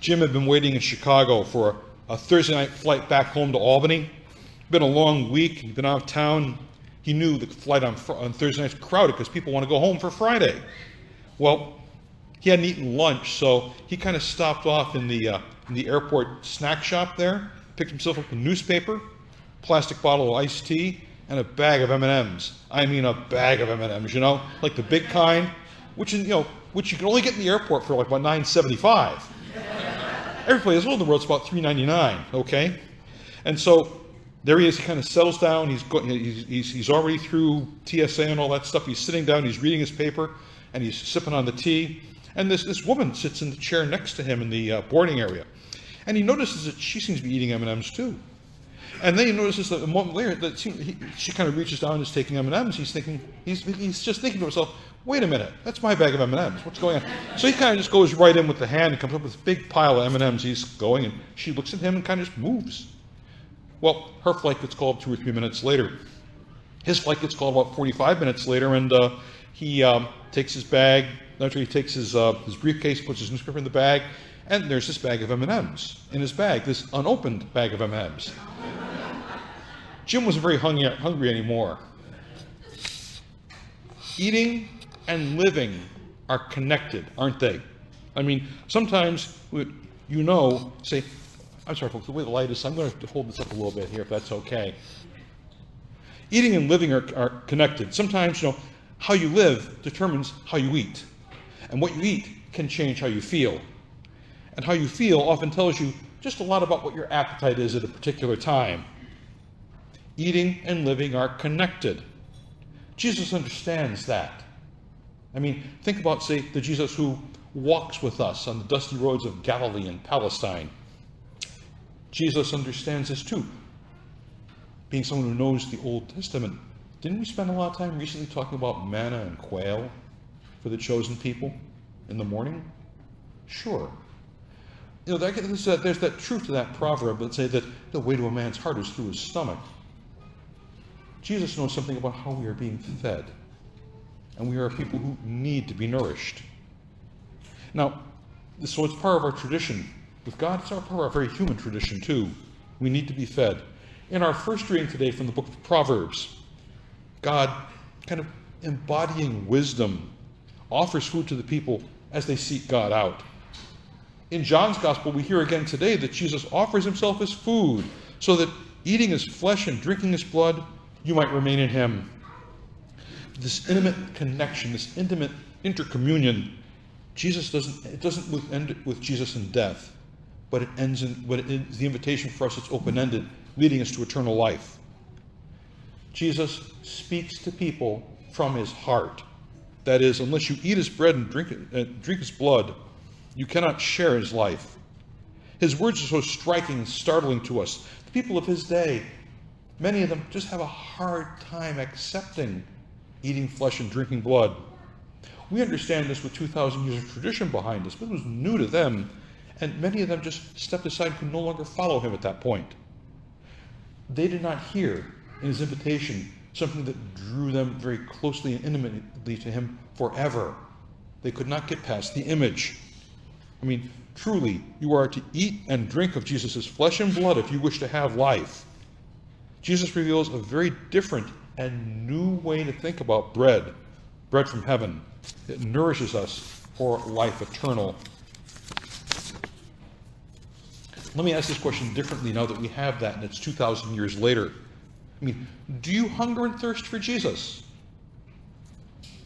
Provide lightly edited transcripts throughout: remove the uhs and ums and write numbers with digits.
Jim had been waiting in Chicago for a Thursday night flight back home to Albany. Been a long week. He'd been out of town. He knew the flight on Thursday night was crowded because people want to go home for Friday. Well, he hadn't eaten lunch, so he kind of stopped off in the airport snack shop there, picked himself up a newspaper, plastic bottle of iced tea, and a bag of M&Ms. I mean a bag of M&Ms, like the big kind, which you can only get in the airport for like about $9.75. Every place in the world it's about $3.99, okay? And so there he is. He kind of settles down. He's already through TSA and all that stuff. He's sitting down. He's reading his paper, and he's sipping on the tea. And this woman sits in the chair next to him in the boarding area, and he notices that she seems to be eating M&Ms too. And then he notices that a moment later that she kind of reaches down and is taking M&Ms. He's just thinking to himself, wait a minute, that's my bag of M&Ms. What's going on? So he kind of just goes right in with the hand and comes up with a big pile of M&Ms. He's going, and she looks at him and kind of just moves. Well, her flight gets called 2 or 3 minutes later. His flight gets called about 45 minutes later, and he takes his bag. After he takes his briefcase, puts his newspaper in the bag, and there's this bag of M&Ms in his bag, this unopened bag of M&Ms. Jim wasn't very hungry anymore. Eating and living are connected, aren't they? I mean, sometimes say, I'm sorry, folks, the way the light is, I'm going to hold this up a little bit here, if that's okay. Eating and living are connected. Sometimes, how you live determines how you eat. And what you eat can change how you feel. And how you feel often tells you just a lot about what your appetite is at a particular time. Eating and living are connected. Jesus understands that. I mean, think about, say, the Jesus who walks with us on the dusty roads of Galilee and Palestine. Jesus understands this too. Being someone who knows the Old Testament, didn't we spend a lot of time recently talking about manna and quail for the chosen people in the morning? Sure. There's that truth to that proverb that say that the way to a man's heart is through his stomach. Jesus knows something about how we are being fed, and we are people who need to be nourished. Now, so it's part of our tradition. With God, it's part of our very human tradition too. We need to be fed. In our first reading today from the book of Proverbs, God, kind of embodying wisdom, offers food to the people as they seek God out. In John's Gospel, we hear again today that Jesus offers himself as food, so that eating his flesh and drinking his blood, you might remain in him. This intimate connection, this intimate intercommunion, it doesn't end with Jesus in death, but it ends the invitation for us, it's open-ended, leading us to eternal life. Jesus speaks to people from his heart. That is, unless you eat his bread and drink his blood, you cannot share his life. His words are so striking and startling to us. The people of his day, many of them just have a hard time accepting eating flesh and drinking blood. We understand this with 2,000 years of tradition behind us, but it was new to them, and many of them just stepped aside and could no longer follow him at that point. They did not hear in his invitation something that drew them very closely and intimately to him forever. They could not get past the image. I mean, truly, you are to eat and drink of Jesus' flesh and blood if you wish to have life. Jesus reveals a very different and new way to think about bread from heaven. It nourishes us for life eternal. Let me ask this question differently now that we have that and it's 2,000 years later. I mean, do you hunger and thirst for Jesus?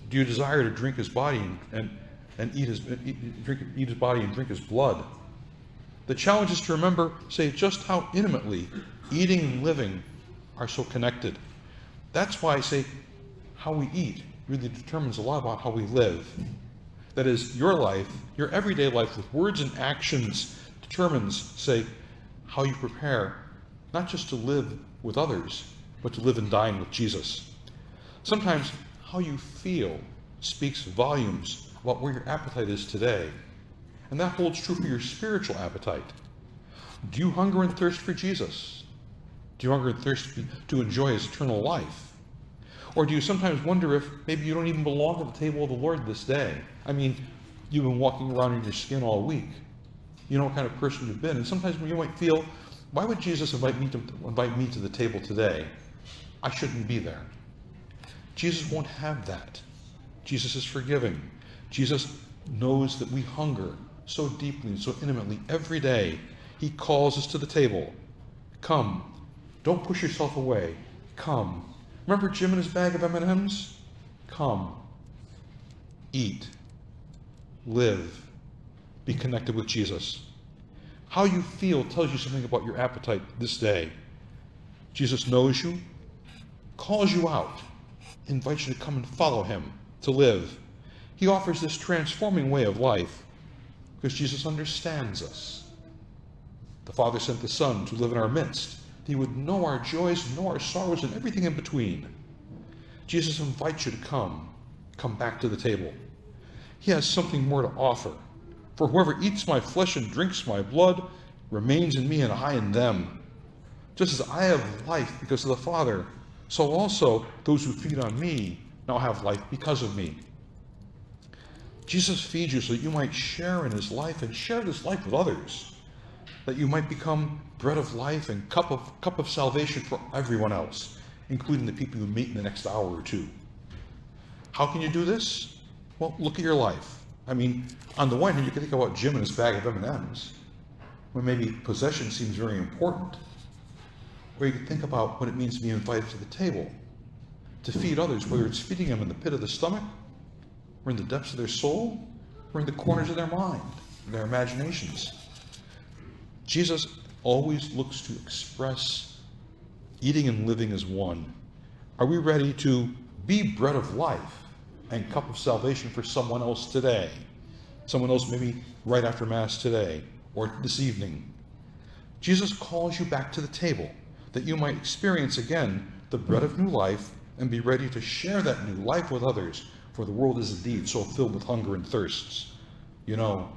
Do you desire to drink his body and eat his body and drink his blood? The challenge is to remember, say, just how intimately eating and living are so connected. That's why I say how we eat really determines a lot about how we live. That is, your life, your everyday life with words and actions determines, say, how you prepare, not just to live with others, but to live and dine with Jesus. Sometimes how you feel speaks volumes about where your appetite is today. And that holds true for your spiritual appetite. Do you hunger and thirst for Jesus? Do you hunger and thirst to enjoy his eternal life? Or do you sometimes wonder if maybe you don't even belong at the table of the Lord this day? I mean, you've been walking around in your skin all week. You know what kind of person you've been. And sometimes you might feel, why would Jesus invite me to the table today? I shouldn't be there. Jesus won't have that. Jesus is forgiving. Jesus knows that we hunger so deeply and so intimately every day. He calls us to the table. Come. Don't push yourself away. Come. Remember Jim and his bag of M&Ms? Come. Eat. Live. Be connected with Jesus. How you feel tells you something about your appetite this day. Jesus knows you, calls you out, invites you to come and follow him, to live. He offers this transforming way of life because Jesus understands us. The Father sent the Son to live in our midst. He would know our joys, know our sorrows, and everything in between. Jesus invites you to come back to the table. He has something more to offer. For whoever eats my flesh and drinks my blood remains in me and I in them. Just as I have life because of the Father, so also those who feed on me now have life because of me. Jesus feeds you so that you might share in his life and share this life with others, that you might become bread of life and cup of salvation for everyone else, including the people you meet in the next hour or two. How can you do this? Well, look at your life. I mean, on the one hand, you can think about Jim and his bag of M&Ms, when maybe possession seems very important. Or you can think about what it means to be invited to the table, to feed others, whether it's feeding them in the pit of the stomach, or in the depths of their soul, or in the corners of their mind, their imaginations. Jesus always looks to express eating and living as one. Are we ready to be bread of life and cup of salvation for someone else today? Someone else maybe right after Mass today or this evening. Jesus calls you back to the table that you might experience again the bread of new life and be ready to share that new life with others, for the world is indeed so filled with hunger and thirsts. You know,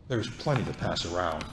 there's plenty to pass around.